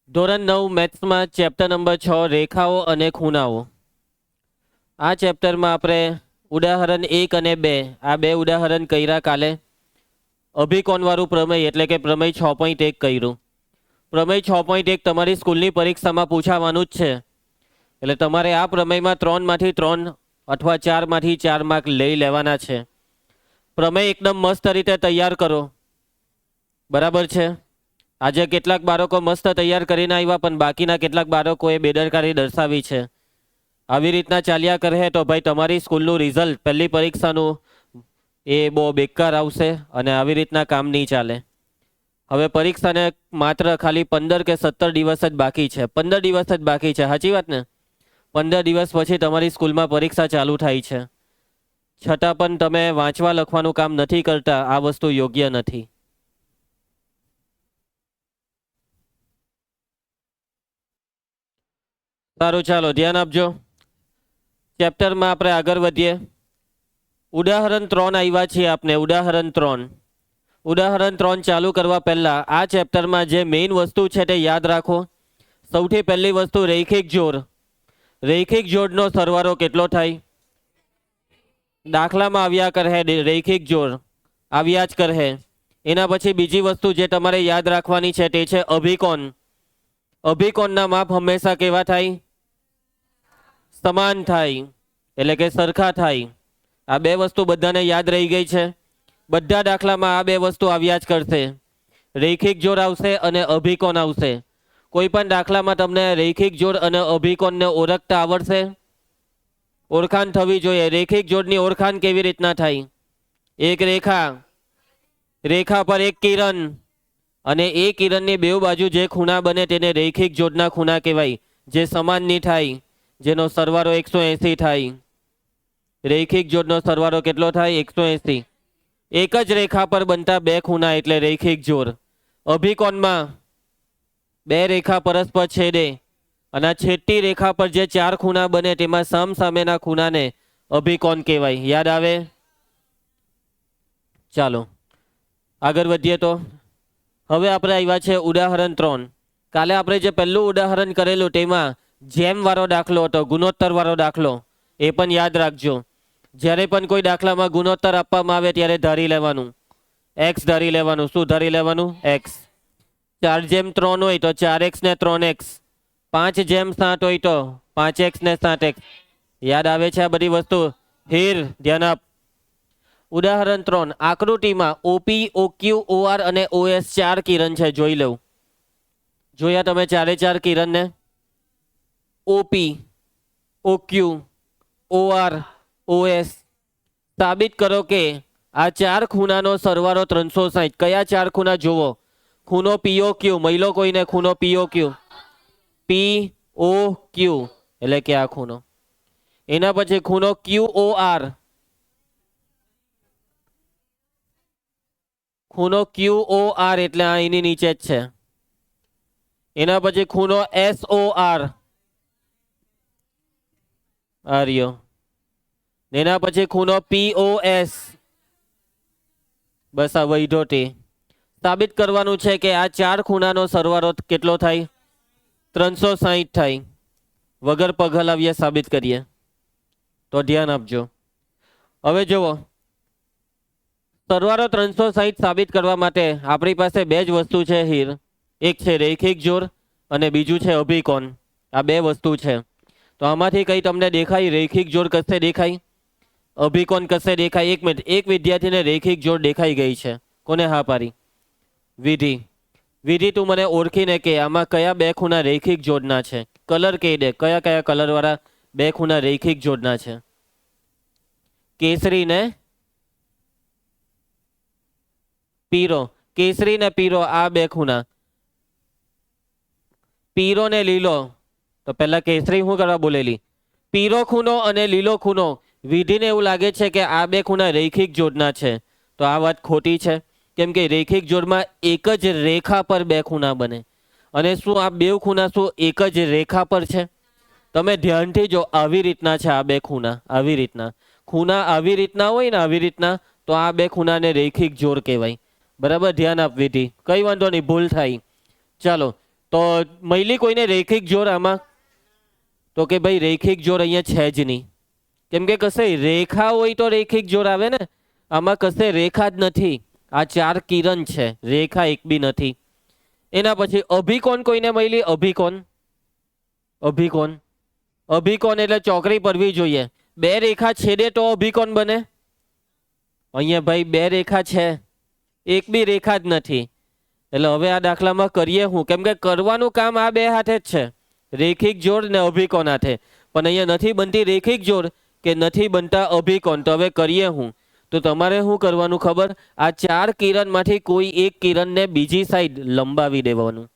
ધોરણ 9 મેથ્સમાં chapter number 6 રેખાઓ અને ખૂણાઓ. આ ચેપ્ટરમાં આપણે ઉદાહરણ 1 અને 2 આ બે ઉદાહરણ કર્યા કાલે. અભિકોણવાળું પ્રમેય એટલે કે પ્રમેય 6.1 કર્યું. પ્રમેય 6.1 તમારી સ્કૂલની પરીક્ષામાં પૂછાવાનું જ છે. એટલે તમારે આ પ્રમેયમાં 3માંથી 3 અથવા 4માંથી 4 માર્ક લઈ લેવાના છે. પ્રમેય એકદમ મસ્ત રીતે તૈયાર કરો. બરાબર છે. આજે કેટલાક બાળકો મસ્ત તૈયાર કરીને આવ્યા, પણ બાકીના કેટલાક બાળકોએ બેદરકારી દર્શાવી છે. આવી રીતના ચાલ્યા કરે તો ભાઈ તમારી સ્કૂલનું રિઝલ્ટ પહેલી પરીક્ષાનું એ બહુ બેકાર આવશે અને આવી રીતના કામ નહીં ચાલે. હવે પરીક્ષાને માત્ર ખાલી 15 કે 17 દિવસ જ બાકી છે. 15 દિવસ જ બાકી છે, સાચી વાત ને? 15 દિવસ પછી તમારી સ્કૂલમાં પરીક્ષા ચાલુ થાય છે. છતાં પણ તમે વાંચવા લખવાનું કામ નથી કરતા. આ વસ્તુ યોગ્ય નથી. સારું, ચાલો ધ્યાન આપજો. ચેપ્ટરમાં આપણે આગળ વધીએ. ઉદાહરણ 3 આવ્યા છીએ આપણે. ઉદાહરણ 3 ચાલુ કરવા પહેલા આ ચેપ્ટરમાં જે મેઇન વસ્તુ છે તે યાદ રાખો. સૌથી પહેલી વસ્તુ રૈખિક જોડ. રૈખિક જોડનો સરવાળો કેટલો થાય? દાખલામાં આવ્યા કરે રૈખિક જોડ, આવ્યા જ કરે. એના પછી બીજી વસ્તુ જે તમારે યાદ રાખવાની છે તે છે અભિકોણ. અભિકોણના માપ હંમેશા કેવા થાય? સમાન થાય, એટલે કે સરખા થાય. આ બે વસ્તુ બધાને યાદ રહી ગઈ છે. બધા દાખલામાં આ બે વસ્તુ આવ્યા જ કરશે. રૈખિક જોડ આવશે અને અભિકોણ આવશે. કોઈ પણ દાખલામાં તમને રૈખિક જોડ અને અભિકોણને ઓળખતા આવડશે? ઓળખાણ થવી જોઈએ. રૈખિક જોડની ઓળખાણ કેવી રીતના થાય? એક રેખા પર એક કિરણ, અને એ કિરણની બેઉ બાજુ જે ખૂણા બને તેને રૈખિક જોડના ખૂણા કહેવાય, જે સમાન નહીં થાય, જેનો સરવાળો 180 થાય. રૈખિક જોડનો સરવાળો કેટલો થાય? 180. એક જ રેખા પર બનતા બે ખૂણા એટલે રૈખિક જોડ. અભિકોણમાં બે રેખા પરસ્પર છેદે અને છેદતી રેખા પર જે 4 ખૂણા બને તેમાં સામસામેના ખૂણાને અભિકોણ કહેવાય. યાદ આવે? ચાલો આગળ વધીએ. તો હવે આપણે આવ્યા છે ઉદાહરણ 3. કાલે આપણે જે પહેલું ઉદાહરણ કરેલું તેમાં જેમ વાળો દાખલો હતો, ગુણોત્તર વાળો દાખલો. એ પણ યાદ રાખજો. જ્યારે પણ કોઈ દાખલામાં ગુણોત્તર આપવામાં આવે ત્યારે ધારી લેવાનું એક્સ ધારી લેવાનું. શું ધારી લેવાનું? એક્સ. 4:3 હોય તો 4x ને 3x. 5:7 હોય તો 5x ને 7x. યાદ આવે છે આ બધી વસ્તુ? હીર ધ્યાન આપ. ઉદાહરણ 3 આકૃતિમાં ઓપી, ઓક્યુ, ઓઆર અને ઓએસ 4 કિરણ છે. જોઈ લઉં. જોયા તમે 4 કિરણને? OP, OQ, OR, OS. સાબિત કરો કે આ 4 ખૂણાનો સરવાળો 360. કયા 4 ખૂણા જોવો? ખૂણો પીઓક્યુ. મહિલો કોઈને ખૂણો પીઓક્યુ. પીઓક્યુ એટલે કે આ ખૂણો. એના પછી ખૂણો ક્યુઓઆર. ખૂણો ક્યુઓઆર એટલે આ એની નીચે જ છે. એના પછી ખૂણો એસઓઆર. આર્યો. એના પછી ખૂણો પીઓએસ. બસ આ વૈધોટી. સાબિત કરવાનું છે કે આ 4 ખૂણાનો સરવાળો કેટલો થાય? 360 થાય. વગર પગ હલાવીએ સાબિત કરીએ. તો ધ્યાન આપજો. હવે જુઓ, સરવાળો 360 સાબિત કરવા માટે આપણી પાસે બે જ વસ્તુ છે હીર. એક છે રૈખિક જોડ અને બીજું છે અભિકોણ. આ બે વસ્તુ છે. તો આમાંથી કઈ તમને દેખાય? રૈખિક જોડ કશે દેખાય? અભિકોણ કશે દેખાય? એક મિનિટ, એક વિદ્યાર્થીને રૈખિક જોડ દેખાઈ ગઈ છે. કોને હા પાડી? વિધિ, તું મને ઓળખીને કે આમાં કયા બે ખૂણા રૈખિક જોડના છે? કલર કહી દે. કયા કયા કલર વાળા બે ખૂણા રૈખિક જોડના છે? કેસરી ને પીરો. કેસરી ને પીરો આ બે ખૂણા. પીરો ને લીલો. તો પહેલા કેસરી શું કરવા બોલેલી? પીરો ખૂણો અને લીલો ખૂણો. વિધિને એવું લાગે છે કે આ બે ખૂણા રૈખિક જોડના છે. તો આ વાત ખોટી છે. કેમ કે રૈખિક જોડમાં એક જ રેખા પર બે ખૂણા બને. અને શું આ બે ખૂણા શું એક જ રેખા પર છે? તમે ધ્યાનથી જો, આવી રીતના છે આ બે ખૂણા. આવી રીતના ખૂણા આવી રીતના હોય ને, આવી રીતના, તો આ બે ખૂણાને રૈખિક જોડ કહેવાય. બરાબર? ધ્યાન આપ વિધિ. કઈ વાંધો નહીં, ભૂલ થાય. ચાલો તો મળી કોઈને રેખિક જોડ આમાં? તો કે ભાઈ રેખિક જોડ અહીંયા છે જ નહીં, કેમ કે કશે રેખા હોય તો રેખિક જોડ આવે ને. આમાં કશે રેખા જ નથી. આ 4 કિરણ છે, રેખા એક બી નથી. એના પછી અભિકોણ કોઈને મળી? અભિકોણ, અભિકોણ, અભિકોણ એટલે ચોકડી પડવી જોઈએ. 2 રેખા છેદે તો અભિકોણ બને. અહીંયા ભાઈ 2 રેખા છે, એક બી રેખા જ નથી. એટલે હવે આ દાખલામાં કરીએ હું, કેમ કે કરવાનું કામ આ 2 હાથે જ છે, રેખિક જોડ ને અભિકોણ હાથે. પણ અહીંયા નથી બનતી રેખિક જોડ કે નથી બનતા અભિકોણ. તો હવે કરીએ હું. તો તમારે શું કરવાનું ખબર? આ 4 કિરણમાંથી કોઈ એક કિરણને બીજી સાઈડ લંબાવી દેવાનું.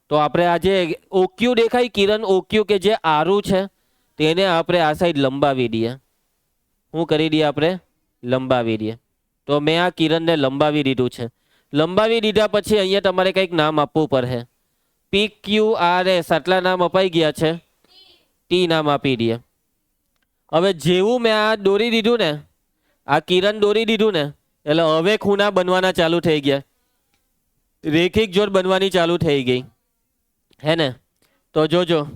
તો આપણે આ જે ઓક્યુ દેખાય, કિરણ ઓક્યુ કે જે આરું છે, તેને આપણે આ સાઈડ લંબાવી દઈએ. શું કરી દઈએ આપણે? લંબાવી દઈએ. તો મેં આ કિરણને લંબાવી દીધું છે. લંબાવી દીધા પછી અહીંયા તમારે કંઈક નામ આપવું પડે. PQRS આટલા નામ અપાઈ ગયા છે, ટી નામ આપી દઈએ. હવે જેવું મેં આ દોરી દીધું ને, આ કિરણ દોરી દીધું ને, એટલે હવે ખૂણા બનવાના ચાલુ થઈ ગયા, રેખિક જોડ બનવાની ચાલુ થઈ ગઈ, હે ને? તો જોજો,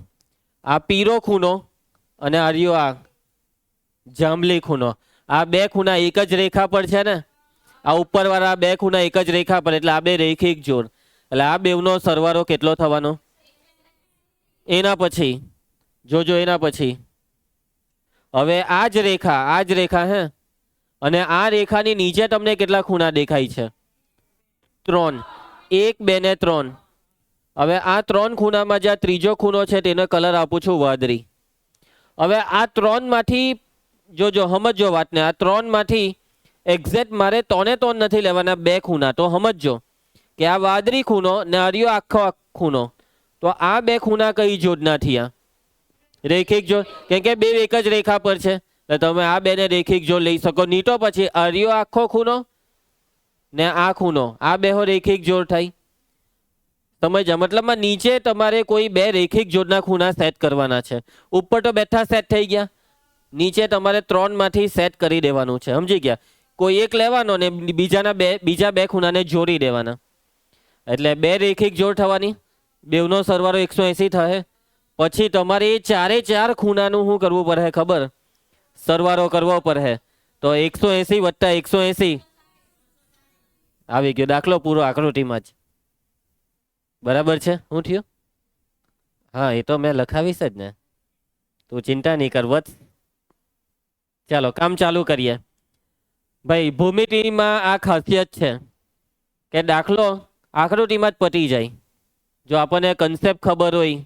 આ પીરો ખૂણો અને આર્યો આ જાંબલી ખૂણો, આ 2 ખૂણા એક જ રેખા પર છે ને. આ ઉપરવાળા 2 ખૂણા એક જ રેખા પર, એટલે આ 2 રેખિક જોડ. એટલે આ બેવનો સરવાળો કેટલો થવાનો? એના પછી જોજો, એના પછી હવે આ જ રેખા હે, અને આ રેખાની નીચે તમને કેટલા ખૂણા દેખાય છે? 3, 1, 2 ને 3. હવે આ 3 ખૂણામાં જે ત્રીજો ખૂણો છે તેનો કલર આપું છું વાદળી. હવે આ 3 માંથી જોજો, સમજો વાતને, આ 3 માંથી એક્ઝેક્ટ મારે 3 નથી લેવાના, 2 ખૂણા. તો સમજો કે આ વાદળી ખૂણો ને આર્યો આખો ખૂણો, તો આ 2 ખૂણા કઈ જોડના થયા? રેખિક જોડ, કેમ કે 2 એક જ રેખા પર છે. તો તમે આ 2 ને રેખિક જોડ લઈ શકો. નહીં તો પછી આર્યો આખો ખૂણો ને આ ખૂણો, આ 2 રેખિક જોડ થાય. સમજ્યા? મતલબમાં નીચે તમારે કોઈ 2 રેખિક જોડના ખૂણા સેટ કરવાના છે. ઉપર તો બેઠા સેટ થઈ ગયા, નીચે તમારે 3 માંથી સેટ કરી દેવાનું છે. સમજી ગયા? કોઈ એક લેવાનો ને બીજા 2 ખૂણાને જોડી દેવાના, એટલે 2 રેખિક જોડ થવાની. બેવનો સરવાળો 180 થાય. પછી તમારે એ 4 ખૂણાનું શું કરવું પડે ખબર? સરવાળો કરવો પડે. તો 180 વત્તા 180 આવી ગયો. દાખલો પૂરો આકૃતિમાં જ. બરાબર છે? શું થયું? હા, એ તો મેં લખાવીશ જ ને, તું ચિંતા નહીં કર વત્સ. ચાલો કામ ચાલુ કરીએ. ભાઈ ભૂમિતિમાં આ ખાસિયત છે કે દાખલો આકૃતિમાં જ પતી જાય. જો આપણને કન્સેપ્ટ ખબર હોય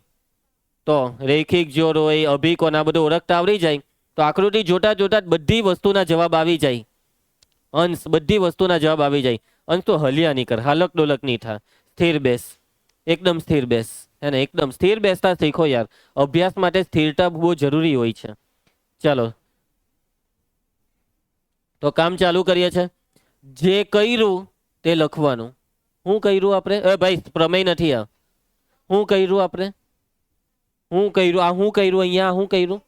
તો, રેખિક જોડ હોય, અભિકોણ, આ બધું ઓળખતા આવડી જાય તો આકૃતિ જોતા જોતા જ બધી વસ્તુના જવાબ આવી જાય. અંશ, બધી વસ્તુના જવાબ આવી જાય. અંશ તો હલ્યા નહીં કર, હાલક ડોલક નહીં થા, સ્થિર બેસ, એકદમ સ્થિર બેસ, હે ને? એકદમ સ્થિર બેસતા શીખો યાર. અભ્યાસ માટે સ્થિરતા બહુ જરૂરી હોય છે. ચાલો તો કામ ચાલુ કરીએ છે. જે કર્યું તે લખવાનું. શું કર્યું આપણે? ભાઈ પ્રમેય નથી આ. શું કર્યું આપણે? શું કર્યું? આ શું કર્યું? અહીંયા શું કર્યું?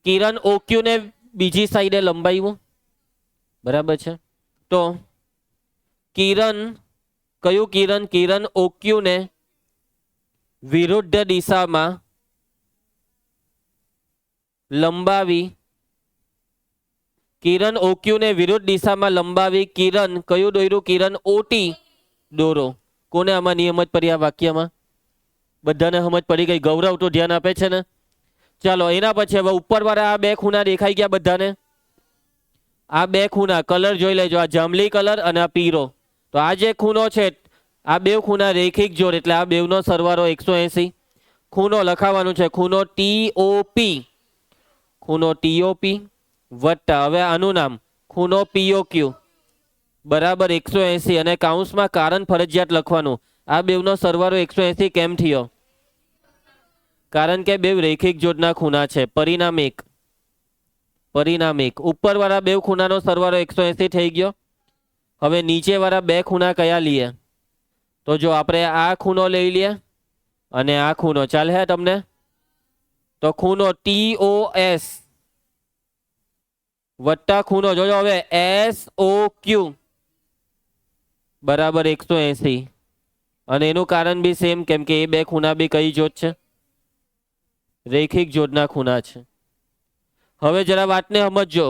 કિરણ ઓક્યુ ને બીજી સાઈડે લંબાવ્યું. બરાબર છે? તો કિરણ, કયું કિરણ? કિરણ ઓક્યુ ને વિરુદ્ધ દિશામાં લંબાવી. કિરણ ઓક્યુ ને વિરુદ્ધ દિશામાં લંબાવી. કિરણ કયું દોર્યું? કિરણ ઓટી દોરો. કોને આમાં નિયમ જ પડી? આ વાક્યમાં બધાને સમજ પડી ગઈ? ગૌરવ તો ધ્યાન આપે છે ને? ચાલો એના પછી હવે ઉપરવાળા આ 2 ખૂણા દેખાઈ ગયા બધાને. આ 2 ખૂણા કલર જોઈ લેજો, આ જાંબલી કલર અને આ પીરો. તો આ જે ખૂણો છે, આ 2 ખૂણા રેખિક જોડ, એટલે આ બેવનો સરવાળો 180. ખૂણો લખાવાનું છે, ખૂણો TOP, ખૂણો TOP વત્તા હવે આનું નામ ખૂણો POQ બરાબર 180. અને કાઉન્સમાં કારણ ફરજિયાત લખવાનું. આ બેવનો સરવાળો 180 કેમ થયો? કારણ કે બે રેખિક જોડના ખૂણા છે. પરિણામ 1. ઉપરવાળા 2 ખૂણાનો સરવાળો 180 થઈ ગયો. હવે નીચેવાળા 2 ખૂણા કયા લઈએ? તો જો આપણે આ ખૂણો લઈ લઈએ અને આ ખૂણો, ચાલે હે તમને? તો ખૂણો TOS વત્તા ખૂણો જોજો હવે SOQ બરાબર 180. અને એનું કારણ બી સેમ, કેમ કે એ બે ખૂણા બી કઈ જોડ છે? રેખિક જોડના ખૂણા છે. હવે જરા વાતને સમજો.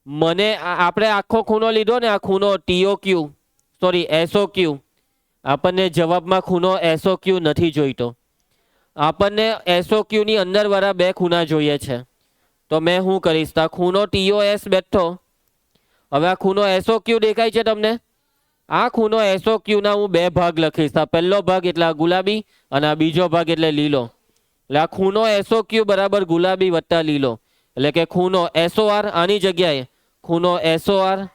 મને આપણે આખો ખૂણો લીધો ને, આ ખૂણો TOQ સોરી SOQ. આપણને જવાબમાં ખૂણો SOQ નથી જોઈતો. આપણને SOQ ની અંદર વાળા બે ખૂણા જોઈએ છે. તો મેં શું કરીશ? આ ખૂણો TOS બેઠો. હવે આ ખૂણો SOQ દેખાય છે તમને? આ ખૂણો SOQ ના હું બે ભાગ લખીશ. આ પહેલો ભાગ એટલે આ ગુલાબી અને આ બીજો ભાગ એટલે લીલો. એટલે આ ખૂણો SOQ બરાબર ગુલાબી વત્તા લીલો. એટલે કે ખૂણો SOR આની જગ્યાએ ખૂણો SOR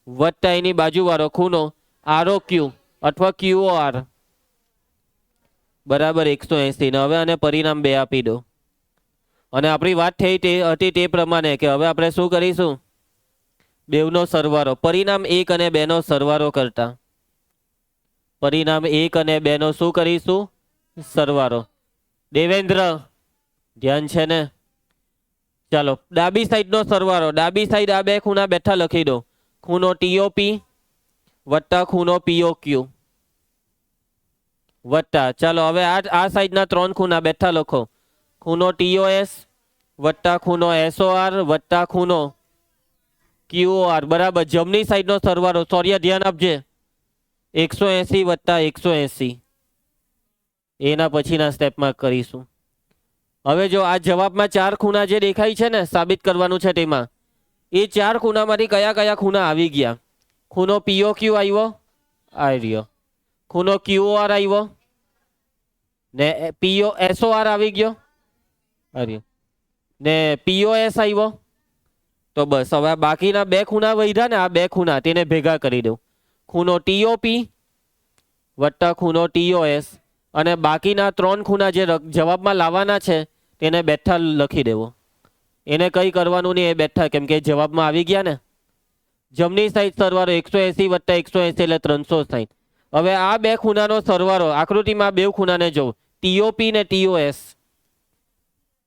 વત્તા એની બાજુવાળો ખૂણો ROQ અથવા QOR બરાબર 180. હવે આને પરિણામ 2 આપી દો. અને આપણી વાત થઈ હતી તે પ્રમાણે કે હવે આપણે શું કરીશું? બેવનો સરવાળો. પરિણામ 1 અને 2 નો સરવાળો કરતા. પરિણામ 1 અને 2 નો શું કરીશું? સરવાળો. દેવેન્દ્ર ધ્યાન છે ને? ચાલો ડાબી સાઈડ નો સરવાળો. ડાબી સાઈડ આ બે ખૂણા બેઠા લખી દો. ખૂણો TOP વત્તા ખૂણો POQ વત્તા, ચાલો હવે આ સાઈડના 3 ખૂણા બેઠા લખો. ખૂણો TOS વત્તા ખૂણો SOR વત્તા ખૂણો QOR બરાબર. જમણી સાઈડનો સરવાળો, સૌર્ય ધ્યાન આપજે, 180 વત્તા 180. એના પછીના સ્ટેપમાં કરીશું. હવે જો આ જવાબમાં 4 ખૂણા જે દેખાય છે ને, સાબિત કરવાનું છે તેમાં, એ 4 ખૂણામાંથી કયા કયા ખૂણા આવી ગયા? ખૂણો POQ આવ્યો, આ રહ્યો. ખૂણો QOR આવ્યો ને SOR આવી ગયો, આ રહ્યો. ને POS આવ્યો. તો બસ હવે બાકીના બે ખૂણા વધ્યા ને, આ બે ખૂણા તેને ભેગા કરી દઉં. ખૂણો TOP વત્તા ખૂણો TOS અને બાકીના 3 ખૂણા જે જવાબમાં લાવવાના છે તેને બેઠા લખી દેવો. એને કંઈ કરવાનું નહીં, એ બેઠા, કેમ કે જવાબમાં આવી ગયા ને. જમણી સાઈડ સરવાળો 180 વત્તા 180 એટલે 360. હવે આ બે ખૂણાનો સરવાળો, આકૃતિમાં બે ખૂણાને જોઉં, TOP ને TOS.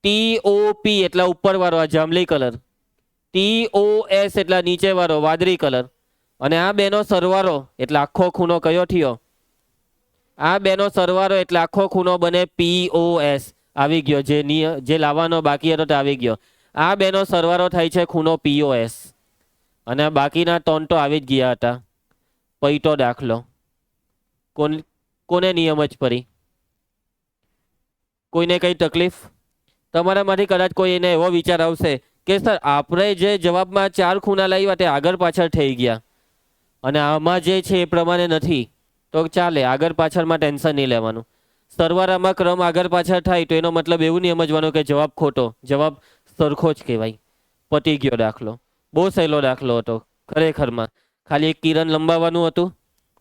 TOP એટલે ઉપર વાળો આ જાંબલી કલર, TOS એટલે નીચે વાળો વાદળી કલર. અને આ બેનો સરવાળો એટલે આખો ખૂણો કયો થયો? આ બેનો સરવાળો એટલે આખો ખૂણો બને POS. આવી ગયો. જે લાવવાનો બાકી હતો તે આવી ગયો. આ બેનો સરવાળો થાય છે ખૂણો POS. અને બાકીના 3 તો આવી જ ગયા હતા. પૈતો દાખલો. કોને નિયમ જ પડી? કોઈને કઈ તકલીફ? તમારામાંથી કદાચ કોઈ એને એવો વિચાર આવશે કે સર આપણે જે જવાબમાં 4 ખૂણા લાવ્યા તે આગળ પાછળ થઈ ગયા અને આમાં જે છે એ પ્રમાણે નથી. તો ચાલે, આગળ પાછળમાં ટેન્શન નહીં લેવાનું. સરવાળામાં ક્રમ આગળ પાછળ થાય તો એનો મતલબ એવું નહીં સમજવાનું કે જવાબ ખોટો. જવાબ સરખો જ કહેવાય. પતી ગયો દાખલો. બહુ સહેલો દાખલો હતો ખરેખરમાં. ખાલી એક કિરણ લંબાવવાનું હતું,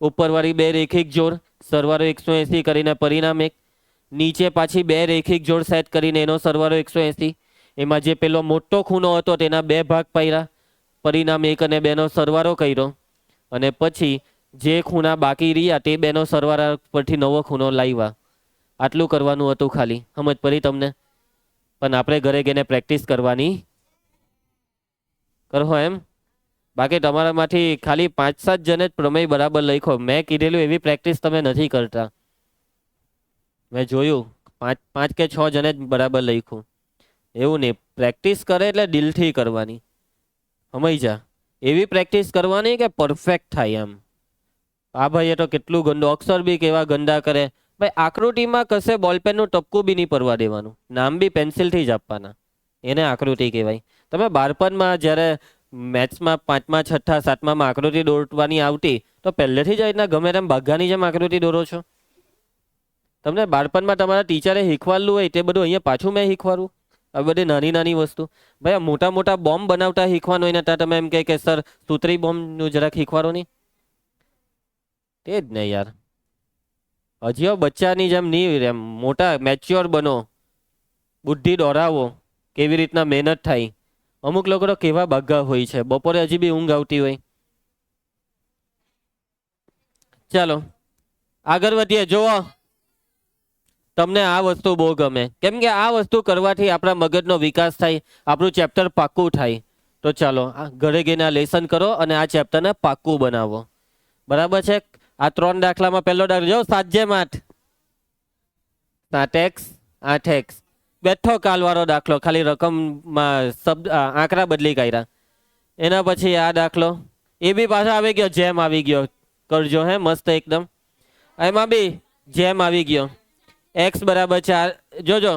ઉપરવાળી 2 રેખિક જોડ, સરવાળો 180 કરીને પરિણામ 1, નીચે પાછી 2 રેખિક જોડ સેટ કરીને એનો સરવાળો 180. એમાં જે પેલો મોટો ખૂણો હતો તેના 2 ભાગ પાડ્યા, પરિણામ 1 અને 2 નો સરવાળો કર્યો. અને પછી જે ખૂણા બાકી રહ્યા તે 2 નો સરવાળા પરથી નવો ખૂણો લાવ્યા. આટલું કરવાનું હતું ખાલી. સમજ પડી તમને? પણ આપણે ઘરે ગઈને પ્રેક્ટિસ કરવાની કરો એમ. બાકી તમારામાંથી ખાલી 5-7 જણે જ પ્રમેય બરાબર લખો. મેં કીધેલું એવી પ્રેક્ટિસ તમે નથી કરતા. મેં જોયું 5 કે 6 જણે જ બરાબર લખ્યું. એવું નહીં, પ્રેક્ટિસ કરે એટલે દિલથી કરવાની. સમજ્યા? એવી પ્રેક્ટિસ કરવાની કે પરફેક્ટ થાય એમ. આ ભાઈએ તો કેટલું ગંદુ, અક્ષર બી કેવા ગંદા કરે. ભાઈ આકૃતિમાં કશે બોલપેનનું ટપકું બી નહીં પડવા દેવાનું. નામ બી પેન્સિલથી જ આપવાના. એને આકૃતિ કહેવાય. તમે બાળપણમાં જ્યારે મેથ્સમાં 5મા 6ઠા 7મામાં આકૃતિ દોરવાની આવતી તો પહેલેથી જ રીતના ગમે તેમ બાઘાની જેમ આકૃતિ દોરો છો? તમને બાળપણમાં તમારા ટીચરે શીખવાડલું હોય તે બધું અહીંયા પાછું મેં શીખવાડું? આ બધી નાની નાની વસ્તુ. ભાઈ આ મોટા મોટા બોમ્બ બનાવતા શીખવાનું હોય ને ત્યાં તમે એમ કહે કે સર સૂત્રી બોમ્બનું જરાક શીખવાડો નહીં. તે જ ને યાર. હજી બચ્ચાની જેમ નહીં, એમ મોટા મેચ્યોર બનો, બુદ્ધિ દોરાવો, કેવી રીતના મહેનત થાય. અમુક લોકો તો કેવા બાઘા હોય છે, બપોરે હજી બી ઊંઘ આવતી હોય. ચાલો આગળ વધીએ. જુઓ, તમને આ વસ્તુ બહુ ગમે, કેમ કે આ વસ્તુ કરવાથી આપણા મગજનો વિકાસ થાય, આપણું ચેપ્ટર પાક્કું થાય. તો ચાલો ઘરે ગઈને આ લેસન કરો અને આ ચેપ્ટરને પાક્કું બનાવો. બરાબર છે? આ 3 દાખલામાં પહેલો દાખલો જો 7/8 7x 8x બેઠો કાલવાળો દાખલો, ખાલી રકમમાં શબ્દ આંકડા બદલી કાઢ્યા. એના પછી આ દાખલો એ બી પાછો આવી ગયો, જેમ આવી ગયો, કરજો હે મસ્ત એકદમ. એમાં બી જેમ આવી ગયો. x બરાબર 4, જોજો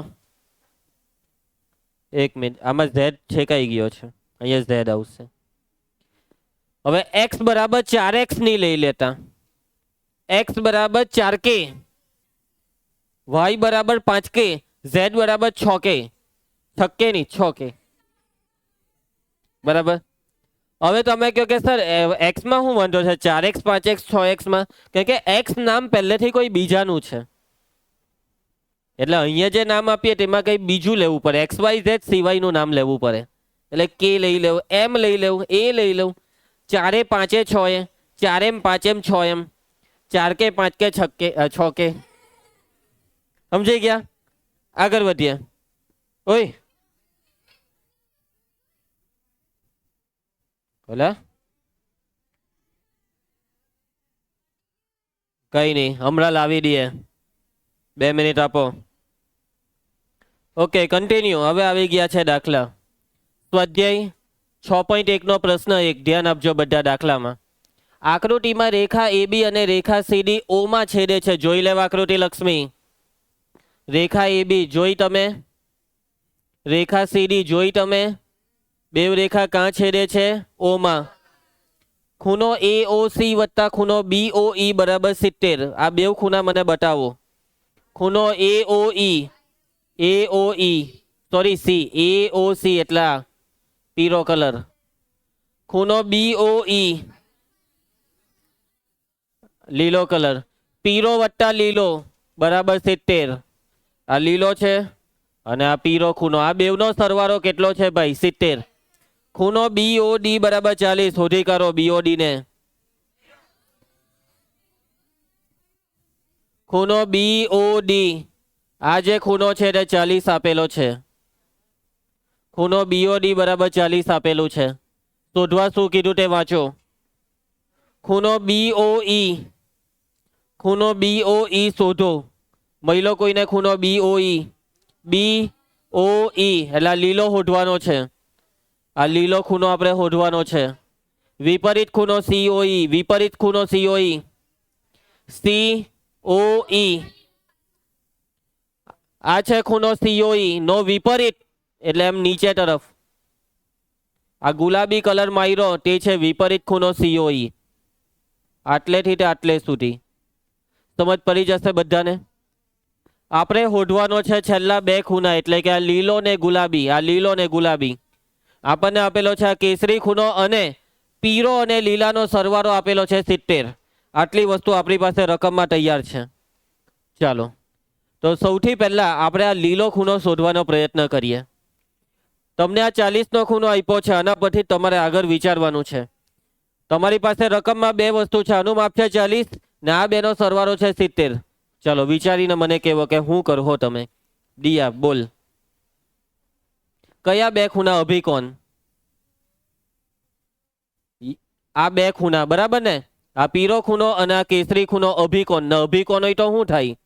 1 મિનિટ, આમાં z છેકાઈ ગયો છે, અહીંયા z આવશે. હવે x બરાબર 4x ની લઈ લેતા, x બરાબર 4k, y બરાબર 5k, z બરાબર 6k, 6k નહીં 6k બરાબર. હવે તમે કહો કે સર x માં શું વાંધો છે, 4x 5x 6x માં? કારણ કે x નામ પહેલેથી કોઈ બીજાનું છે, એટલે અહીંયા જે નામ આપીએ તેમાં કંઈ બીજું લેવું પડે, એક્સ વાય ઝેડ સિવાયનું નામ લેવું પડે. એટલે કે લઈ લેવું, એમ લઈ લેવું, એ લઈ લઉં, 4 5 6 4 5 6 4 કે 5 કે 6 કે. સમજી ગયા? આગળ વધીએ. ઓય બોલા, કઈ નહીં, હમણાં લાવી દઈએ, 2 મિનિટ આપો. Okay continue. હવે આવી ગયા છે દાખલા. સ્વાધ્યાય 6.1 નો પ્રશ્ન 1, ધ્યાન આપજો બધા દાખલામાં. આકૃતિમાં રેખા AB અને રેખા CD O માં છેદે છે. જોઈ લેવા આકૃતિ લક્ષ્મી. રેખા AB જોઈ તમે, રેખા CD જોઈ તમે, બે રેખા કાં છેદે છે? O માં. ખૂણો AOC વત્તા ખૂણો BOE બરાબર 70. આ બે ખૂણા મને બતાવો. ખૂણો AOE સોરી C, AOC એટલા પીળો કલર. ખૂણો BOE લીલો કલર. પીળો વત્તા લીલો બરાબર 70. આ લીલો છે અને આ પીળો ખૂણો, આ બેવનો સરવાળો કેટલો છે ભાઈ? 70. ખૂણો BOD બરાબર 40. શોધી કાઢો BOD ને. ખૂણો BOD, આ જે ખૂણો છે તે 40 આપેલો છે. ખૂણો BOD બરાબર 40 આપેલું છે. શોધવા શું કીધું તે વાંચો. ખૂણો BOE, ખૂણો BOE શોધો. મહિલો કોઈને ખૂણો BOE, BOE એટલે લીલો શોધવાનો છે. આ લીલો ખૂણો આપણે શોધવાનો છે. વિપરીત ખૂણો COE, વિપરીત ખૂણો COE, COE આ છે ખૂણો COE નો વિપરીત એટલે એમ નીચે તરફ. આ ગુલાબી કલર માર્યો તે છે વિપરીત ખૂણો COE. આટલેથી આટલે સુધી સમજ પડી જશે બધાને. આપણે શોધવાનો છે છેલ્લા બે ખૂણા, એટલે કે આ લીલો ને ગુલાબી. આ લીલો ને ગુલાબી આપણને આપેલો છે. આ કેસરી ખૂણો અને પીળો અને લીલાનો સરવાળો આપેલો છે 70. આટલી વસ્તુ આપણી પાસે રકમમાં તૈયાર છે. ચાલો તો સૌથી પહેલા આપણે આ લીલો ખૂણો શોધવાનો પ્રયત્ન કરીએ. તમને આ 40નો ખૂણો આપ્યો છે, આના પરથી તમારે આગળ વિચારવાનું છે. તમારી પાસે રકમમાં બે વસ્તુ છે, આનું માપ છે 40 ને આ બેનો સરવાળો છે 70. ચાલો વિચારીને મને કહેવો કે શું કરો તમે. દિયા બોલ, કયા બે ખૂણા અભિકોણ? આ બે ખૂણા બરાબર ને. આ પીળો ખૂણો અને આ કેસરી ખૂણો અભિકોણ. ને અભિકોણ હોય તો શું થાય?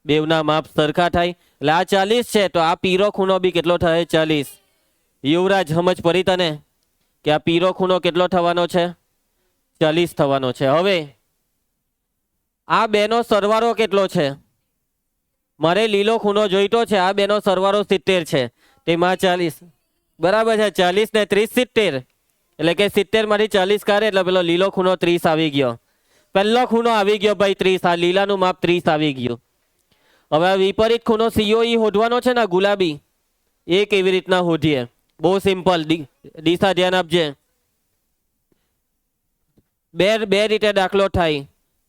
બેવના માપ સરખા થાય. એટલે આ 40 છે તો આ પીળો ખૂણો બી કેટલો થાય? 40. યુવરાજ સમજ પડી તને કે આ પીળો ખૂણો કેટલો થવાનો છે? 40 થવાનો છે. હવે આ બેનો સરવાળો કેટલો છે? મારે લીલો ખૂણો જોઈતો છે, આ બેનો સરવાળો 70 છે, તેમાં 40 બરાબર છે. 40 ને 30 70, એટલે કે 70 માંથી 40 કાઢે એટલે પેલો લીલો ખૂણો 30 આવી ગયો. પહેલો ખૂણો આવી ગયો ભાઈ 30. આ લીલાનું માપ 30 આવી ગયું. હવે આ વિપરીત ખૂણો COE શોધવાનો છે ને ગુલાબી, એ કેવી રીતના શોધીએ? બહુ સિમ્પલ. દિશા ધ્યાન આપજે. બે રીતે દાખલો થાય.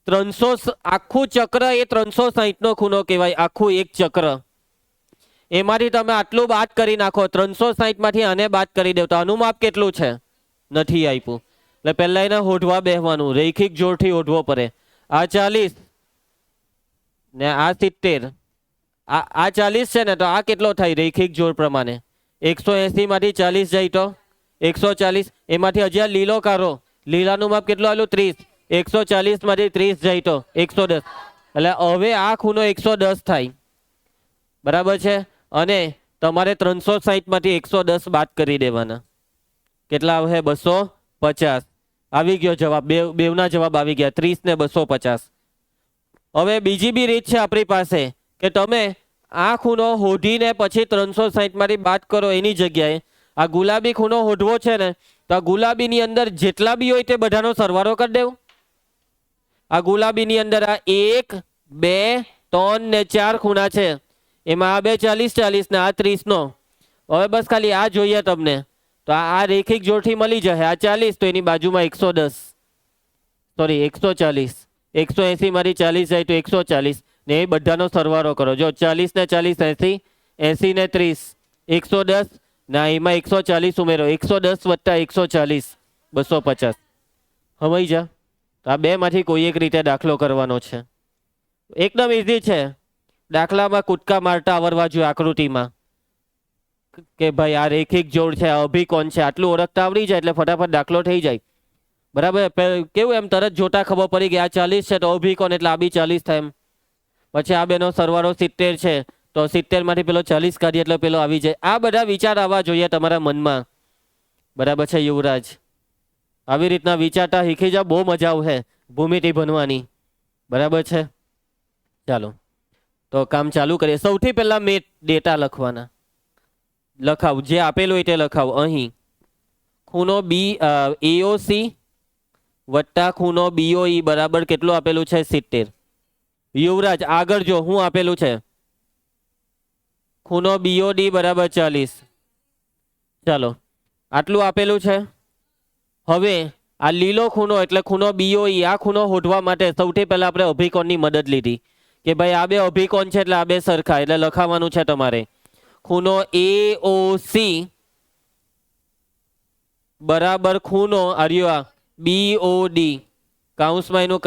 300 આખું ચક્ર એ 360 નો ખૂણો કહેવાય. આખું એક ચક્ર. એમાંથી તમે આટલું બાદ કરી નાખો. 360 માંથી આને બાદ કરી દેવ તો આનું માપ કેટલું છે? નથી આપ્યું. એટલે પહેલા એને શોધવા બેસવાનું. રૈખિક જોડથી શોધવો પડે. આ 40 ને આ 70. આ 40 છે ને તો આ કેટલો થાય રૈખિક જોડ પ્રમાણે? 180 માંથી 40 જાય તો 140. એમાંથી હજી આ લીલો કાઢો. લીલાનું માપ કેટલું આવેલું? 30. 140 માંથી 30 જાય તો 110, એટલે હવે આ ખૂણો 110 થાય, બરાબર છે। અને તમારે 360 માંથી 110 બાદ કરી દેવાના, કેટલા આવે? 250। આવી ગયો જવાબ, બેવના જવાબ આવી ગયા, 30 ને 250। હવે બીજી બી રીત છે આપણી પાસે કે તમે આ ખૂણો હોધીને પછી 360 માંથી બાદ કરો, એની જગ્યાએ આ ગુલાબી ખૂણો હોધવો છે ને, તો આ ગુલાબીની અંદર જેટલા બી હોય તે બધાનો સરવાળો કરી દેવું। આ ગુલાબીની અંદર આ 1 2 3 ને 4 ખૂણા છે, એમાં આ બે 40 40 ને આ 30 નો। હવે બસ ખાલી આ જોઈએ તમને, તો આ રેખિક જોડથી મળી જશે। આ 40 તો એની બાજુમાં 110, સોરી 140, 180 માંથી 40 જાય તો 140 ને એ બધાનો સરવાળો કરો। જો 40 ને 40 80, 80 ને 30 110, ના એમાં 140 ઉમેરો, 110 વત્તા 140 250। સમજી જા? તો આ બે માંથી કોઈ એક રીતે દાખલો કરવાનો છે, એકદમ ઈઝી છે। દાખલામાં કૂદકા મારતા આવડવા જોઈએ, આકૃતિમાં કે ભાઈ આ રેખિક જોડ છે, આ અભિકોણ છે, આટલું ઓળખતા આવડી જાય એટલે ફટાફટ દાખલો થઈ જાય, બરાબર। કેવું એમ તરત જોતા ખબર પડી કે આ 40 છે તો અભિકોણ એટલે આ બી 40 થાય એમ। પછી આ બેનો સરવાળો 70 છે તો 70 માંથી પેલો 40 કાઢીએ એટલે પેલો આવી જાય। આ બધા વિચાર આવવા જોઈએ તમારા મનમાં, બરાબર છે યુવરાજ? આવી રીતના વિચારતા શીખી જાઓ, બહુ મજા આવશે ભૂમિતિ ભણવાની, બરાબર છે? ચાલો તો કામ ચાલુ કરીએ। સૌથી પહેલા મેં ડેટા લખવાના, લખાવ જે આપેલું હોય તે લખાવ। અહીં ખૂણો AOC વત્તા ખૂણો BOE બરાબર કેટલું આપેલું છે? 70। યુવરાજ આગળ જો હું આપેલું છે, ખૂણો BOD બરાબર 40। ચાલો આટલું આપેલું છે। હવે આ લીલો ખૂણો એટલે ખૂણો BOE, આ ખૂણો શોધવા માટે સૌથી પહેલા આપણે અભિકોણની મદદ લીધી કે ભાઈ આ બે અભિકોણ છે એટલે આ બે સરખા, એટલે લખાવાનું છે તમારે ખૂણો AOC બરાબર ખૂણો આર્યો BOD, કાઉન્સમાં એનું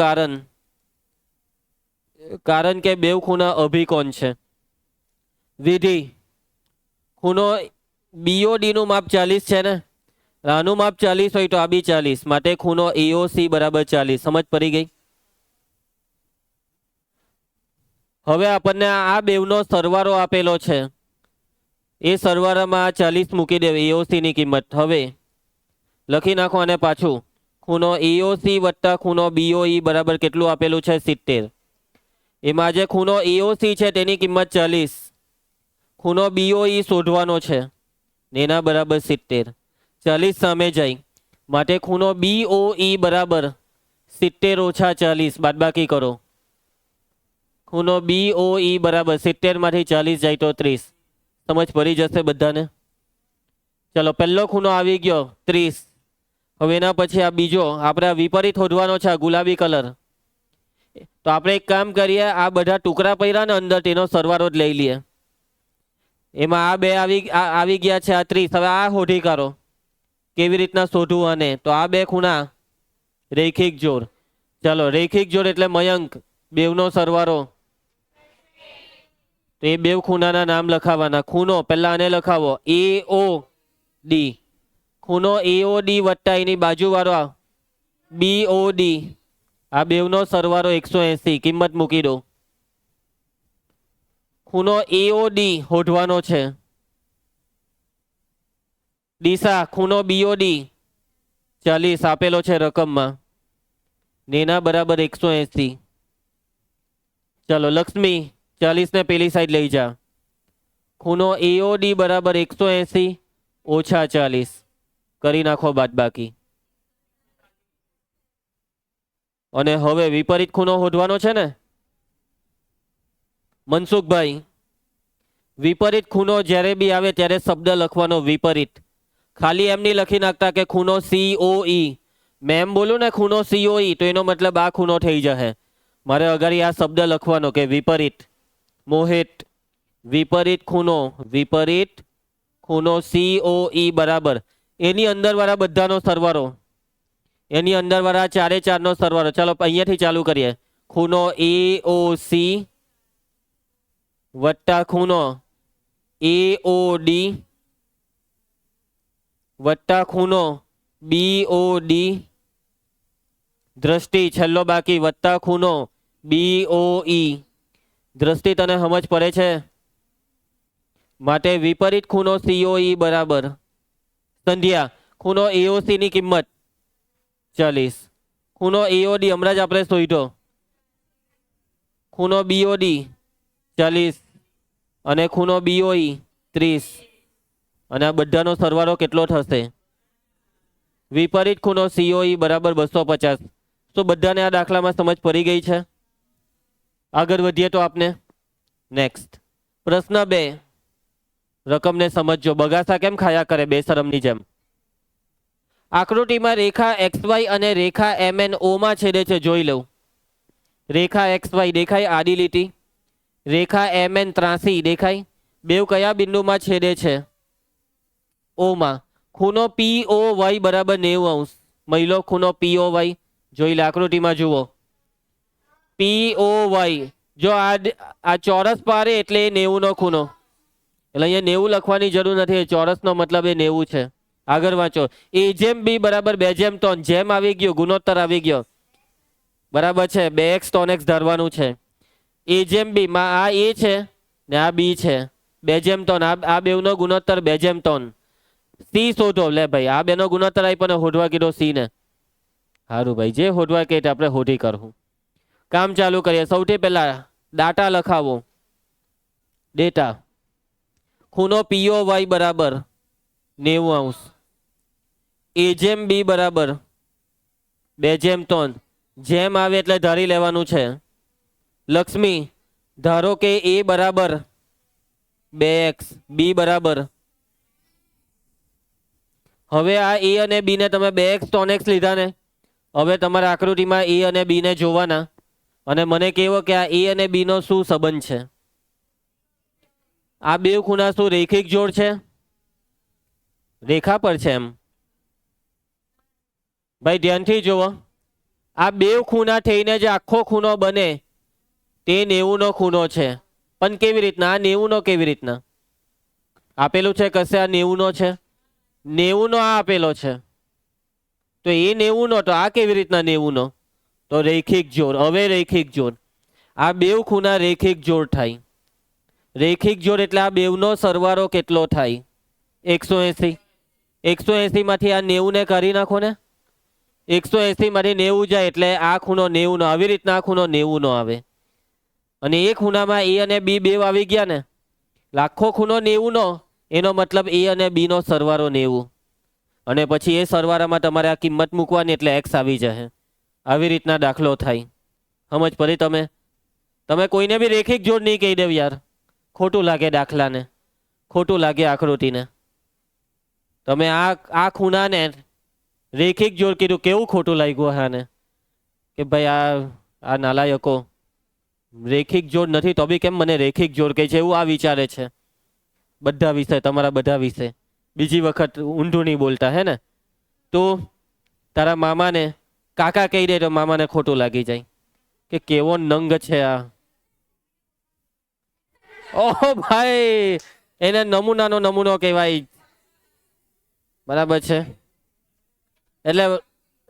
કારણ કે બે ખૂણા અભિકોણ છે। વિધિ, ખૂણો BOD નું માપ 40 છે ને, આનું માપ 40 હોય તો આ બી 40, માટે ખૂણો AOC બરાબર 40। સમજ પડી ગઈ? હવે આપણને આ બેવનો સરવાળો આપેલો છે, એ સરવાળામાં 40 મૂકી દેવી AOC ની કિંમત। હવે લખી નાખો અને પાછું ખૂણો AOC વત્તા ખૂણો BOE બરાબર કેટલું આપેલું છે? 70। એમાં જે ખૂણો AOC છે તેની કિંમત 40, ખૂણો BOE શોધવાનો છે ને એના બરાબર 70, 40 સામે જાય, માટે ખૂણો BOE બરાબર 70 ઓછા 40 બાદબાકી કરો। ખૂણો BOE બરાબર 70 માંથી 40 જાય તો 30। સમજ પડી જશે બધાને? ચલો પહેલો ખૂણો આવી ગયો 30। હવે એના પછી આ બીજો આપણે વિપરીત શોધવાનો છે, આ ગુલાબી કલર। તો આપણે એક કામ કરીએ, આ બધા ટુકડા પડ્યા ને અંદર, તેનો સરવાળો જ લઈ લઈએ। એમાં આ બે આવી ગયા છે, આ 30। હવે આ શોધી કાઢો, કેવી રીતના શોધવું આને? તો આ બે ખૂણા રેખિક જોડ। ચાલો રેખિક જોડ એટલે મયંક, બેવનો સરવાળો, તો એ બે ખૂણાના નામ લખાવાના। ખૂણો પહેલા આને લખાવો AOD, ખૂણો AOD વત્તા એની બાજુ વાળો BOD, આ બેવનો સરવાળો 180, કિંમત મૂકી દો। ખૂણો AOD શોધવાનો છે, દિશા ખૂણો BOD 40 આપેલો છે રકમમાં, નેના બરાબર 180। ચલો લક્ષ્મી 40 ને પેલી સાઈડ લઈ જા, ખૂણો AOD બરાબર 180 ઓછા 40, કરી નાખો બાદબાકી। અને હવે વિપરીત ખૂણો શોધવાનો છે ને મનસુખભાઈ? વિપરીત ખૂણો જ્યારે બી આવે ત્યારે શબ્દ લખવાનો વિપરીત, ખાલી એમ નહીં લખી નાખતા કે ખૂણો COE। મેં એમ બોલું ને ખૂણો COE તો એનો મતલબ આ ખૂણો થઈ જશે, મારે અગાડી આ શબ્દ લખવાનો કે વિપરીત। મોહિત વિપરીત ખૂણો COE બરાબર એની અંદર વાળા બધાનો સરવાળો, એની અંદર વાળા ચારે ચારનો સરવાળો। ચાલો અહીંયાથી ચાલુ કરીએ, ખૂણો AOC વત્તા ખૂણો AOD વત્તા ખૂણો BOD દ્રષ્ટિ છેલ્લો બાકી વત્તા ખૂણો BOE. દ્રષ્ટિ તને સમજ પડે છે? માટે વિપરીત ખૂણો COE બરાબર સંધ્યા ખૂણો AOC ની કિંમત 40. ખૂણો AOD હમણાં જ આપણે શોધ્યો. ખૂણો BOD 40 અને ખૂણો BOE 30 અને આ બધાનો સરવાળો કેટલો થશે? વિપરીત ખૂણો COE બરાબર 250. તો બધાને આ દાખલામાં સમજ પડી ગઈ છે? આગળ વધીએ તો આપને નેક્સ્ટ પ્રશ્ન 2. રકમને સમજજો. બગાસા કેમ ખાયા કરે બેશરમની જેમ? આકૃતિમાં રેખા XY અને રેખા MNO માં છેદે છે. જોઈ લઉં. રેખા XY દેખાય આડી લીટી, રેખા MN ત્રાસી દેખાય. બેવ કયા બિંદુમાં છેદે છે? O માં. ખૂણો POY બરાબર 90°. મહિલો ખૂણો POY જોઈ લે. આકૃતિમાં જુઓ POY. જો આ ચોરસ પારે એટલે 90 નો ખૂણો, એટલે અહીંયા 90 લખવાની જરૂર નથી. ચોરસ નો મતલબ એ 90 છે. આગળ વાંચો. A/B બરાબર 2/3. જેમ આવી ગયો, ગુણોત્તર આવી ગયો બરાબર છે. 2x 3x ધરવાનું છે. A/B માં આ A છે ને આ B છે. 2/3 આ બેવનો ગુણોત્તર 2/3. C શોધો. લે ભાઈ આ બેનો ગુણોત્તર આવી પણ હોધવા કીધો C ને. સારું ભાઈ, જે હોધવા કે આપણે હોધી કરવું. કામ ચાલુ કરીએ. સૌથી પહેલા ડાટા લખાવો. ડેટા ખૂણો POY બરાબર 90°. A/B બરાબર 2/3. જેમ આવે એટલે ધારી લેવાનું છે. લક્ષ્મી ધારો કે A બરાબર 2x, B બરાબર. હવે આ A અને B ને તમે 2x 3x લીધા ને. હવે તમારા આકૃતિમાં A અને B ને જોવાના અને મને કહેવો કે આ A અને B નો શું સંબંધ છે? આ બે ખૂણા શું રેખિક જોડ છે? રેખા પર છે એમ. ભાઈ ધ્યાનથી જુઓ. આ બે ખૂણા થઈને જે આખો ખૂણો બને તે 90 નો ખૂણો છે. પણ કેવી રીતના? આ 90 નો કેવી રીતના આપેલું છે? કશે આ 90 નો છે? 90 નો આ આપેલો છે તો એ 90 નો, તો આ કેવી રીતના 90 નો? તો રેખિક જોડ. હવે રેખિક જોડ. આ બે ખૂણા રેખિક જોડ થાય. રેખિક જોડ એટલે આ બેવનો સરવાળો કેટલો થાય? 180. 180 માંથી આ 90 ને કરી નાખો ને. 180 માંથી 90 જાય એટલે આ ખૂણો 90 નો. આવી રીતના આ ખૂણો 90 નો આવે. અને એ ખૂણામાં A અને B બે આવી ગયા ને, આખો ખૂણો 90 નો. એનો મતલબ A અને B નો સરવાળો 90. અને પછી એ સરવાળામાં તમારે આ કિંમત મૂકવાની એટલે x આવી જશે. આવી રીતના દાખલો થાય. સમજ પડી તમે? તમે કોઈને બી રેખિક જોડ નહીં કહી દેવ યાર. ખોટું લાગે દાખલાને, ખોટું લાગે આકૃતિને. તમે આ ખૂણાને રેખિક જોડ કીધું. કેવું ખોટું લાગ્યું આને કે ભાઈ આ નાલાયકો રેખિક જોડ નથી તો બી કેમ મને રેખિક જોડ કહે છે, એવું આ વિચારે છે. બધા વિશે, તમારા બધા વિશે બીજી વખત ઊંધું નહીં બોલતા હે ને. તો તારા મામાને કાકા કહી દે તો મામાને ખોટું લાગી જાય કે કેવો નંગ છે આ. ઓહો ભાઈ, એને નમૂનાનો નમૂનો કહેવાય. બરાબર છે. એટલે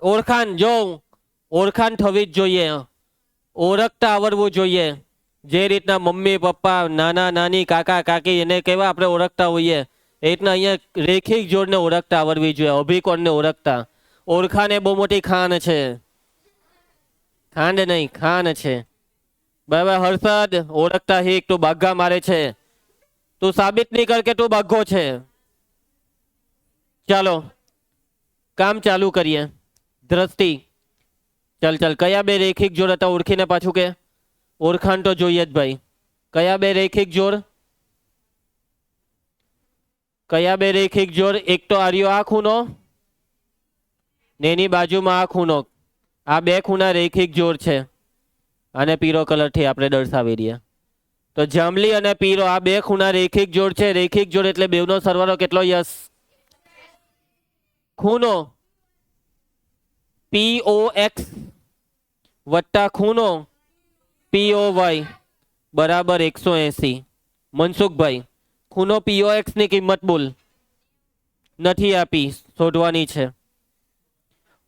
ઓળખાણ, જો ઓળખાણ થવી જ જોઈએ. ઓળખતા આવડવું જોઈએ. જે રીતના મમ્મી પપ્પા, નાના નાની, કાકા કાકી એને કેવા આપણે ઓળખતા હોઈએ એ રીતના અહીંયા રેખિક જોડને ઓળખતા આવડવી જોઈએ. અભિકોણને ઓળખતા. ઓળખાણ એ બહુ મોટી ખાન છે. ખાંડ નહીં, ખાન છે. બરાબર. હર્ષદ ઓળખતા હીક. તું બાઘા મારે છે. તું સાબિત નહીં કર કે તું બાઘો છે. ચાલો કામ ચાલુ કરીએ. દ્રષ્ટિ. ચાલ કયા બે રેખિક જોડ હતા ઓળખીને પાછું કે. ઓળખાણ તો જોઈએ જ ભાઈ. કયા બે રેખિક જોડ? કયા બે રેખિક જોડ? એક તો આર્યો આ ખૂણો ને એની બાજુમાં આ ખૂણો. આ બે ખૂણા રેખિક જોડ છે. અને પીળો કલરથી આપણે દર્શાવી દઈએ. તો જાંબલી અને પીળો આ બે ખૂણા રેખિક જોડ છે. રેખિક જોડ એટલે બેવનો સરવાળો કેટલો? યસ. ખૂણો POX વત્તા ખૂણો POY બરાબર 180. મનસુખભાઈ ખૂણો POX ની કિંમત બોલ. નથી આપી, શોધવાની છે.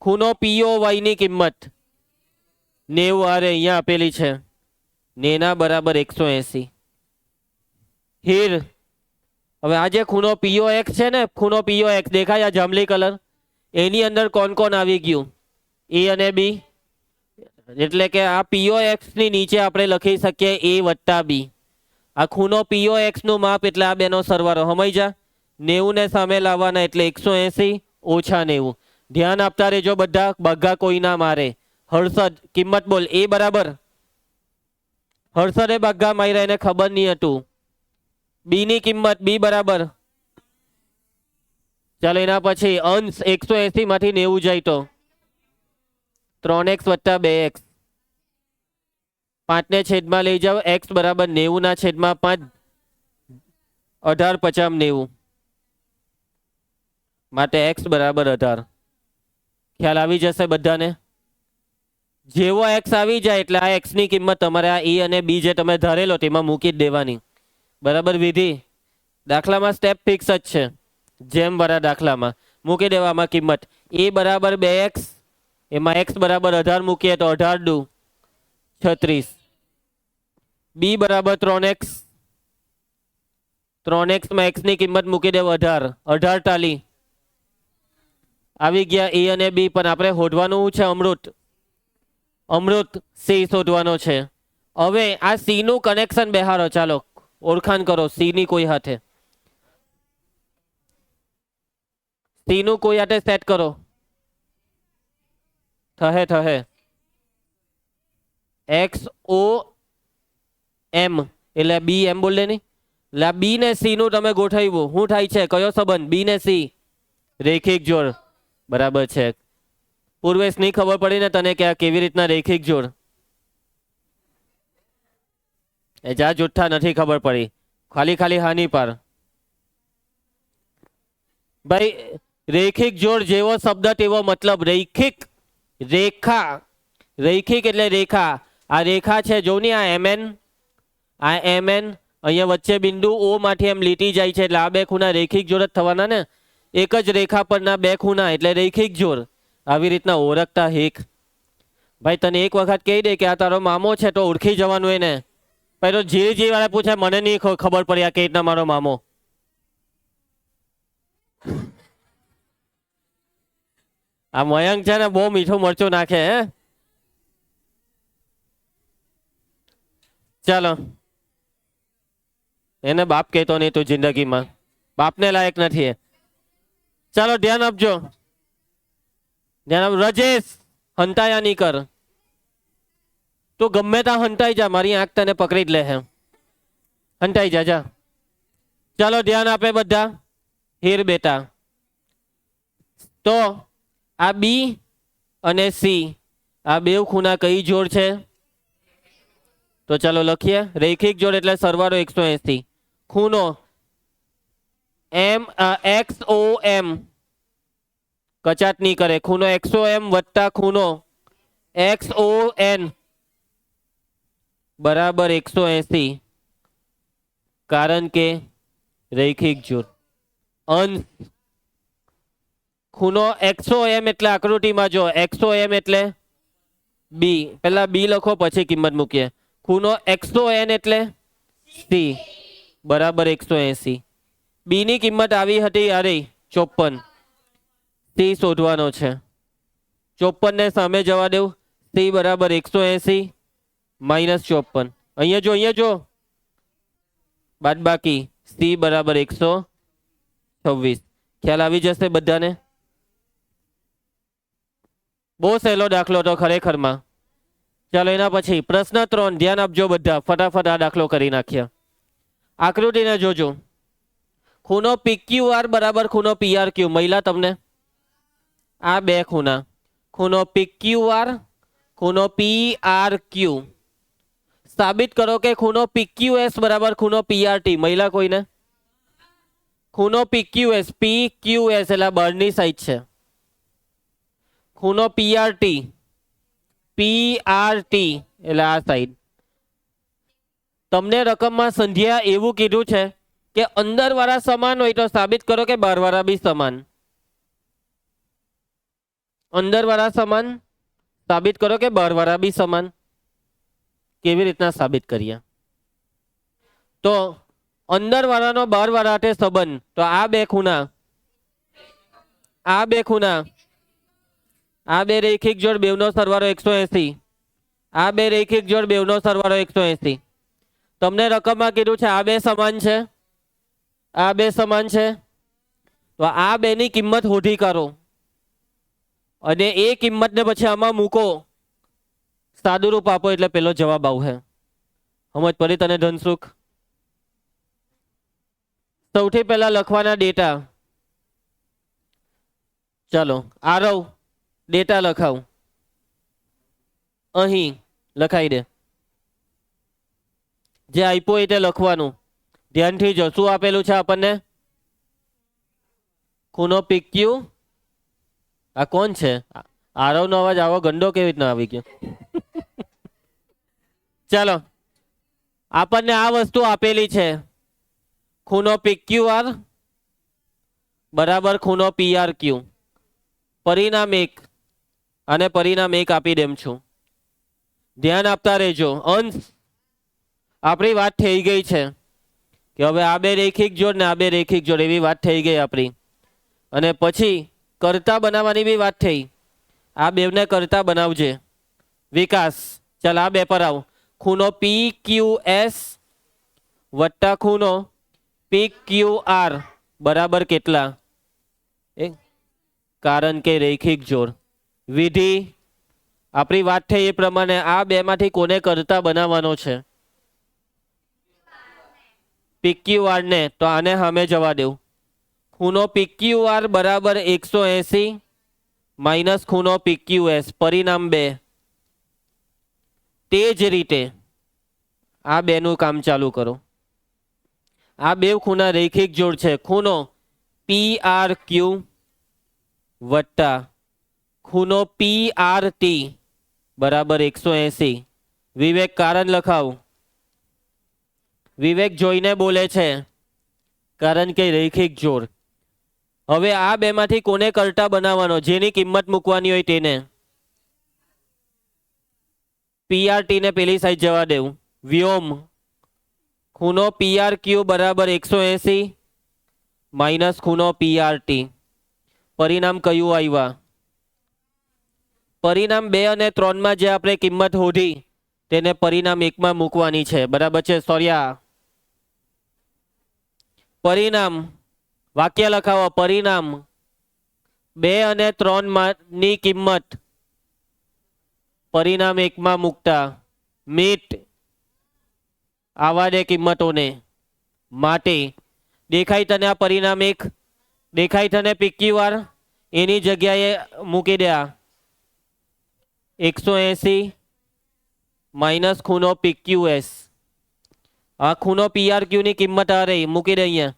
ખૂણો POY ની કિંમત 90 આરે અહીંયા આપેલી છે, નેના બરાબર 180. હીર હવે આ જે ખૂણો POX છે ને, ખૂણો POX દેખાય આ જાંબલી કલર, એની અંદર કોણ કોણ આવી ગયું? A અને B. એટલે કે આ POX ની નીચે આપણે લખી શકીએ A વત્તા B. આ ખૂણો POX નું માપ એટલે આ બેનો સરવાળો. સમજ્યા? 90 ને સામે લાવવાના એટલે 180 ઓછા 90. ધ્યાન આપતા રહેજો બધા, બગ્ગા કોઈ ના મારે. હર્ષદ કિંમત બોલ. A બરાબર, હર્ષદે બગ્ગા માર્યા, એને ખબર નહીં હતું. B ની કિંમત B બરાબર. ચાલો એના પછી અંશ 180 માંથી 90 જાય તો 3x વત્તા 2x. 5 ને છેદમાં લઈ જાઓ, x બરાબર 90 ના છેદમાં 5, 18 50 90 માટે x બરાબર 18. ખ્યાલ આવી જશે બધાને? જેવો x આવી જાય એટલે આ x ની કિંમત તમારે આ A અને B જે તમે ધારેલો તેમાં મૂકી જ દેવાની. બરાબર વિધિ? દાખલામાં સ્ટેપ ફિક્સ જ છે, જેમ વાળા દાખલામાં મૂકી દેવામાં કિંમત. A બરાબર 2x, એમાં x બરાબર 18 મૂકીએ તો 18 દુ 36. B બરાબર 3x, 3x માં x ની કિંમત મૂકી દેવો 18, 18 ટાલી આવી ગયા A અને B. પણ આપણે શોધવાનું છે અમૃત, અમૃત C શોધવાનો છે. હવે આ C નું કનેક્શન બેહારો, ચાલો ઓળખાણ કરો C ની કોઈ હાથે, C નું કોઈ હાથે સેટ કરો. થહે થહે XOM એટલે B એમ બોલે નહીં. એટલે B ને C નું તમે ગોઠવ્યું, શું થાય છે? કયો સંબંધ? B ને C રેખિક જોડ. બરાબર છે. પૂર્વેશ નહીં ખબર પડી ને તને કે આ કેવી રીતના રેખિક જોડ? એ જા જુઠ્ઠા, નથી ખબર પડી, ખાલી ખાલી હાની પાર. ભાઈ રેખિક જોડ જેવો શબ્દ તેવો મતલબ. રેખિક રેખા, રૈખિક એટલે રેખા. આ રેખા છે જો ની, આ MN, આ MN, અહીંયા વચ્ચે બિંદુ O માંથી એમ લીટી જાય છે એટલે આ બે ખૂણા રેખિક જોડ જ થવાના ને. એક જ રેખા પરના બે ખૂણા એટલે રેખિક જોડ. આવી રીતના ઓળખતા હીક. ભાઈ તને એક વખત કહી દે કે આ તારો મામો છે તો ઓળખી જવાનું એને. ભાઈ તો જે વાળા પૂછે મને નહીં ખબર પડી આ કઈ રીતના મારો મામો. આ મયંક છે ને બહુ મીઠું મરચું નાખે હે. ચાલો, એને બાપ કહેતો નહીં તું જિંદગીમાં, બાપને લાયક નથી. ચાલો ધ્યાન આપજો, ધ્યાન આપ. રજેશ હંતાયા નહીં કર, તું ગમે ત્યાં હંતાઈ જા, મારી આંખ તને પકડી જ લે હે. હંતાઈ જા જા. ચાલો ધ્યાન આપે બધા. હીર બેટા, તો આ B અને C આ બે ખૂણા કઈ જોડ છે? તો ચાલો લખીએ. રૈખિક જોડ એટલે સરવાળો 180. ખૂણો XOM કચાટ નહીં કરે. ખૂણો XOM વત્તા ખૂણો XON બરાબર 180, કારણ કે રૈખિક જોડ. અંશ ખૂણો XOM એટલે આકૃતિમાં જો, XOM એટલે B, પેલા B લખો પછી કિંમત મૂકીએ. ખૂણો XON એટલે C બરાબર 180. B ની કિંમત આવી હતી અરે 54, C શોધવાનો છે. 54 ને સામે જવા દેવું. C બરાબર 180 માઇનસ 54. અહીંયા જો બાદ બાકી C બરાબર 126. ખ્યાલ આવી જશે બધાને? બહુ સહેલો દાખલો તો ખરેખરમાં. ચાલો એના પછી પ્રશ્ન 3, ધ્યાન આપજો બધા, ફટાફટ આ દાખલો કરી નાખ્યા. આકૃતિને જોજો. ખૂણો PQR બરાબર ખૂણો PRQ. મહિલા તમને આ બે ખૂણા, ખૂણો PQR, ખૂણો PRQ. સાબિત કરો કે ખૂણો PQS બરાબર ખૂણો PRT. મહિલા કોઈને? ખૂણો PQS એટલે બહારની સાઈડ છે. ખૂણો PRT એટલે આ સાઈડ. તમને રકમમાં સંધ્યા એવું કીધું છે કે અંદર વાળા સમાન હોય તો સાબિત કરો કે બહાર વાળા બી સમાન. અંદર વાળા સમાન સાબિત કરો કે બહારવાળા બી સમાન. કેવી રીતના સાબિત કરીએ? તો અંદર વાળાનો બહાર વાળા હાથે સંબંધ, તો આ બે ખૂણા, આ બે રેખિક જોડ બેવનો સરવાળો 180, આ બે રેખિક જોડ બેવનો સરવાળો 180. તમને રકમમાં કીધું છે આ બે સમાન છે, આ બે સમાન છે, તો આ બેની કિંમત શોધી કાઢો અને એ કિંમતને પછી આમાં મૂકો, સાદુરૂપ આપો એટલે પેલો જવાબ આવશે. સમજ પડી તને ધનસુખ? સૌથી પહેલા લખવાના ડેટા. ચાલો આરવ ડેટા લખાવ, અહીં લખાઈ દે. જે આપ્યો એ તે લખવાનું. ધ્યાનથી જો શું આપેલું છે આપણને? ખૂણો PQ. આ કોણ છે? આરવનો અવાજ આવો ગંડો કેવી રીતના આવી ગયો? ચાલો આપણને આ વસ્તુ આપેલી છે, ખૂણો PQR બરાબર ખૂણો PRQ. પરિણામ 1 અને પરિણામ 1 આપી દેમ છું. ધ્યાન આપતા રહેજો. અંશ આપણી વાત થઈ ગઈ છે કે હવે આ બે રેખિક જોડ ને આ બે રેખિક જોડ, એવી વાત થઈ ગઈ આપણી. અને પછી કરતા બનાવવાની બી વાત થઈ. આ બેવને કરતા બનાવજે વિકાસ. ચાલ આ બે પર આવ. ખૂણો PQS વત્તા ખૂણો PQR બરાબર કેટલા? કારણ કે રેખિક જોડ. વિધિ આપણી વાત થઈ એ પ્રમાણે આ બે માંથી કોને કરતા બનાવવાનો છે? PQR ને. તો આને સામે જવા દેવું. ખૂણો PQR બરાબર 180 માઇનસ ખૂણો PQS, પરિણામ 2. તે જ રીતે આ બેનું કામ ચાલુ કરો. આ બે ખૂણા રેખિક જોડ છે. ખૂણો PRQ વત્તા ખૂણો PRT બરાબર 180. વિવેક કારણ લખાવ. વિવેક જોઈને બોલે છે કારણ કે રેખિક જોડ. હવે આ બે માંથી કોને કરતા બનાવવાનો? જેની કિંમત મૂકવાની હોય તેને. PRT ને પેલી સાઈડ જવા દેવું. વ્યોમ ખૂણો PRQ બરાબર 180 માઇનસ ખૂણો PRT. પરિણામ કયું આવ્યા? પરિણામ 2 અને 3 માં જે આપણે કિંમત શોધી તેને પરિણામ 1 માં મૂકવાની છે. બરાબર છે સોર્યા? પરિણામ વાક્ય લખાવો. પરિણામ 2 અને 3 ની કિંમત પરિણામ 1 માં મૂકતા મીટ આવા દે કિંમતોને. માટે દેખાય તને આ પરિણામ 1? દેખાય તને PQR? એની જગ્યાએ મૂકી દે આ 180 માઇનસ ખૂણો PQS. આ ખૂણો PRQ ની કિંમત આ રહી, મૂકી દે અહીંયા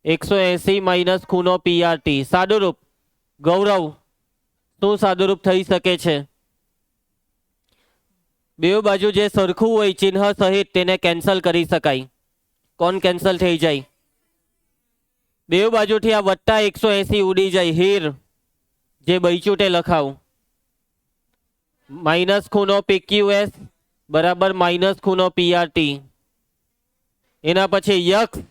180 માઇનસ ખૂણો PRT. સાદુરૂપ ગૌરવ શું સાદુરૂપ થઈ શકે છે? બે બાજુ જે સરખું હોય ચિહ્ન સહિત તેને કેન્સલ કરી શકાય. કોણ કેન્સલ થઈ જાય? બે બાજુથી આ વત્તા 180 ઉડી જાય. હીર જે બચ્યું તે લખાવ. માઇનસ ખૂણો PQS બરાબર માઇનસ ખૂણો PRT. એના પછી યક્ષ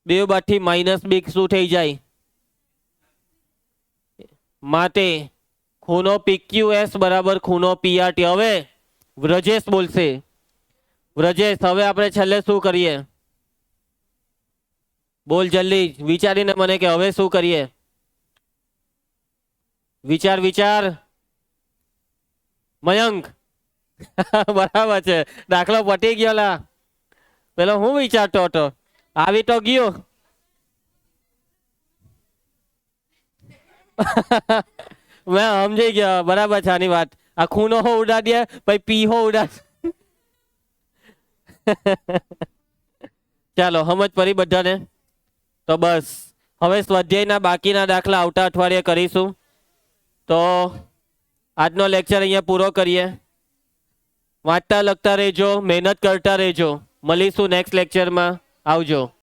બે બાજુથી માઇનસ બી શું થઈ જાય? માટે ખૂણો PQS બરાબર ખૂણો PRT. હવે વ્રજેશ બોલશે. વ્રજેશ હવે આપણે છેલ્લે શું કરીએ? બોલ જલ્દી વિચારીને મને કે હવે શું કરીએ? વિચાર વિચાર. મયંક બરાબર છે, દાખલો પટી ગયો. લા પેલો હું વિચારતો હતો, આવી તો ગયો. મેં સમજી ગયો. બરાબર છે આની વાત. આ ખૂણો હો ઉડા દે પછી પી હો ઉડા. ચાલો સમજ પડી બધાને? તો બસ હવે સ્વાધ્યાયના બાકીના દાખલા આવતા અઠવાડિયે કરીશું. તો આજનો લેક્ચર અહીંયા પૂરો કરીએ. વાંચતા લખતા રહેજો, મહેનત કરતા રહેજો. મળીશું નેક્સ્ટ લેક્ચરમાં. આવજો.